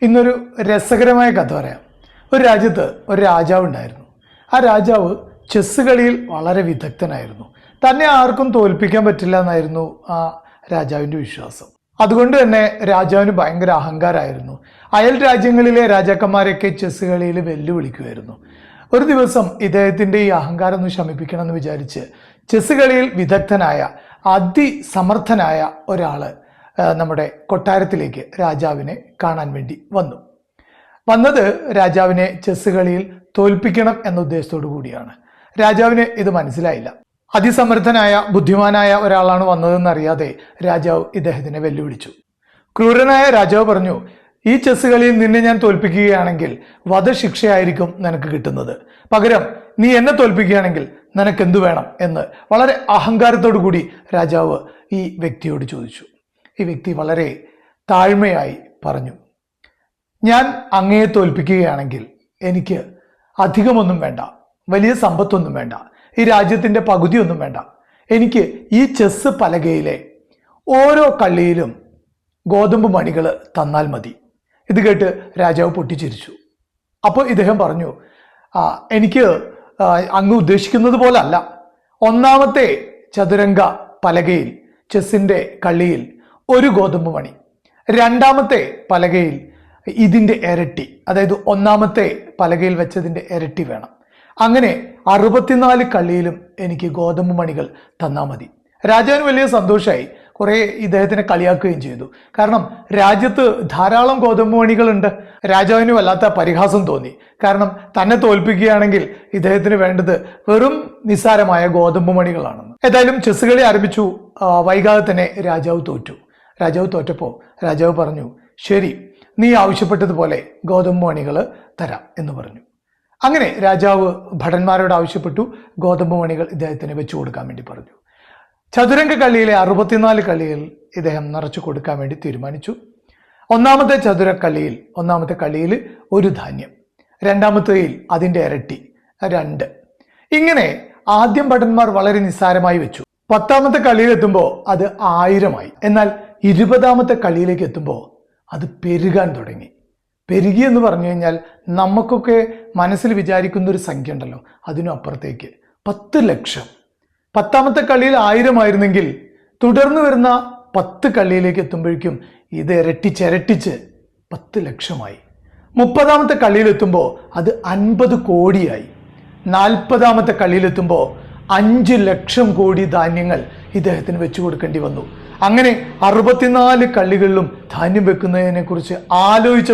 ഇന്നൊരു രസകരമായ കഥ പറയാം. ഒരു രാജ്യത്ത് ഒരു രാജാവ് ഉണ്ടായിരുന്നു. ആ രാജാവ് ചെസ്സ് കളിയിൽ വളരെ വിദഗ്ധനായിരുന്നു. തന്നെ ആർക്കും തോൽപ്പിക്കാൻ പറ്റില്ല എന്നായിരുന്നു ആ രാജാവിൻ്റെ വിശ്വാസം. അതുകൊണ്ട് തന്നെ രാജാവിന് ഭയങ്കര അഹങ്കാരമായിരുന്നു. അയൽ രാജ്യങ്ങളിലെ രാജാക്കന്മാരെയൊക്കെ ചെസ്സ് കളിയിൽ വെല്ലുവിളിക്കുമായിരുന്നു. ഒരു ദിവസം ഇദ്ദേഹത്തിൻ്റെ ഈ അഹങ്കാരം ഒന്ന് ശമിപ്പിക്കണം എന്ന് വിചാരിച്ച് ചെസ്സ് കളിയിൽ വിദഗ്ധനായ അതിസമർത്ഥനായ ഒരാൾ നമ്മുടെ കൊട്ടാരത്തിലേക്ക് രാജാവിനെ കാണാൻ വേണ്ടി വന്നത് രാജാവിനെ ചെസ്സ് കളിയിൽ തോൽപ്പിക്കണം എന്ന ഉദ്ദേശത്തോടു കൂടിയാണ്. രാജാവിന് ഇത് മനസ്സിലായില്ല. അതിസമർത്ഥനായ ബുദ്ധിമാനായ ഒരാളാണ് വന്നതെന്നറിയാതെ രാജാവ് ഇദ്ദേഹത്തിനെ വെല്ലുവിളിച്ചു. ക്രൂരനായ രാജാവ് പറഞ്ഞു, ഈ ചെസ്സ് കളിയിൽ നിന്നെ ഞാൻ തോൽപ്പിക്കുകയാണെങ്കിൽ വധശിക്ഷയായിരിക്കും നിനക്ക് കിട്ടുന്നത്. പകരം നീ എന്നെ തോൽപ്പിക്കുകയാണെങ്കിൽ നിനക്ക് എന്തു വേണം എന്ന് വളരെ അഹങ്കാരത്തോടു കൂടി രാജാവ് ഈ വ്യക്തിയോട് ചോദിച്ചു. ഈ വ്യക്തി വളരെ താഴ്മയായി പറഞ്ഞു, ഞാൻ അങ്ങയെ തോൽപ്പിക്കുകയാണെങ്കിൽ എനിക്ക് അധികമൊന്നും വേണ്ട, വലിയ സമ്പത്തൊന്നും വേണ്ട, ഈ രാജ്യത്തിൻ്റെ പകുതിയൊന്നും വേണ്ട. എനിക്ക് ഈ ചെസ്സ് പലകയിലെ ഓരോ കള്ളിയിലും ഗോതമ്പ് മണികൾ തന്നാൽ മതി. ഇത് കേട്ട് രാജാവ് പൊട്ടിച്ചിരിച്ചു. അപ്പോൾ ഇദ്ദേഹം പറഞ്ഞു, എനിക്ക് അങ്ങ് ഉദ്ദേശിക്കുന്നത് പോലെ അല്ല. ഒന്നാമത്തെ ചതുരംഗ പലകയിൽ ചെസ്സിൻ്റെ കള്ളിയിൽ ഒരു ഗോതമ്പ് മണി, രണ്ടാമത്തെ പലകയിൽ ഇതിൻ്റെ ഇരട്ടി, അതായത് ഒന്നാമത്തെ പലകയിൽ വെച്ചതിൻ്റെ ഇരട്ടി വേണം. അങ്ങനെ 64 കള്ളിയിലും എനിക്ക് ഗോതമ്പ് മണികൾ തന്നാൽ മതി. രാജാവിന് വലിയ സന്തോഷമായി. കുറേ ഇദ്ദേഹത്തിനെ കളിയാക്കുകയും ചെയ്തു. കാരണം രാജ്യത്ത് ധാരാളം ഗോതമ്പ് മണികളുണ്ട്. രാജാവിന് വല്ലാത്ത പരിഹാസം തോന്നി. കാരണം തന്നെ തോൽപ്പിക്കുകയാണെങ്കിൽ ഇദ്ദേഹത്തിന് വേണ്ടത് വെറും നിസ്സാരമായ ഗോതമ്പ് മണികളാണെന്ന്. ഏതായാലും ചെസ്സ് കളി ആരംഭിച്ചു. വൈകാതെ തന്നെ രാജാവ് തോറ്റു. രാജാവ് തോറ്റപ്പോൾ രാജാവ് പറഞ്ഞു, ശരി, നീ ആവശ്യപ്പെട്ടതുപോലെ ഗോതമ്പ് മണികൾ തരാം എന്ന് പറഞ്ഞു. അങ്ങനെ രാജാവ് ഭടന്മാരോട് ആവശ്യപ്പെട്ടു. ഗോതമ്പ് മണികൾ ഇദ്ദേഹത്തിന് വെച്ചു കൊടുക്കാൻ വേണ്ടി പറഞ്ഞു. ചതുരംഗ കള്ളിയിലെ 64 കള്ളിയിൽ ഇദ്ദേഹം നിറച്ചു കൊടുക്കാൻ വേണ്ടി തീരുമാനിച്ചു. ഒന്നാമത്തെ ഒന്നാമത്തെ കള്ളിയിൽ ഒരു ധാന്യം, രണ്ടാമത്തേയിൽ അതിൻ്റെ ഇരട്ടി 2. ഇങ്ങനെ ആദ്യം ഭടന്മാർ വളരെ നിസ്സാരമായി വെച്ചു. 10ാമത്തെ കള്ളിയിൽ എത്തുമ്പോൾ അത് 1000 എന്നാൽ 20ാമത്തെ കള്ളിയിലേക്ക് എത്തുമ്പോൾ അത് പെരുകാൻ തുടങ്ങി. പെരുകി എന്ന് പറഞ്ഞു കഴിഞ്ഞാൽ നമുക്കൊക്കെ മനസ്സിൽ വിചാരിക്കുന്ന ഒരു സംഖ്യ ഉണ്ടല്ലോ, അതിനും അപ്പുറത്തേക്ക് 10 ലക്ഷം. 10ാമത്തെ കള്ളിയിൽ 1000 ആയിരുന്നെങ്കിൽ തുടർന്ന് വരുന്ന 10 കള്ളിയിലേക്ക് എത്തുമ്പോഴേക്കും ഇത് ഇരട്ടിച്ച് 10 ലക്ഷമായി. 30ാമത്തെ കള്ളിയിലെത്തുമ്പോൾ അത് 50 കോടിയായി. 40ാമത്തെ കള്ളിയിലെത്തുമ്പോൾ 5 ലക്ഷം കോടി ധാന്യങ്ങൾ ഇദ്ദേഹത്തിന് വെച്ചു കൊടുക്കേണ്ടി വന്നു. അങ്ങനെ 64 കള്ളികളിലും ധാന്യം വെക്കുന്നതിനെ കുറിച്ച് ആലോചിച്ച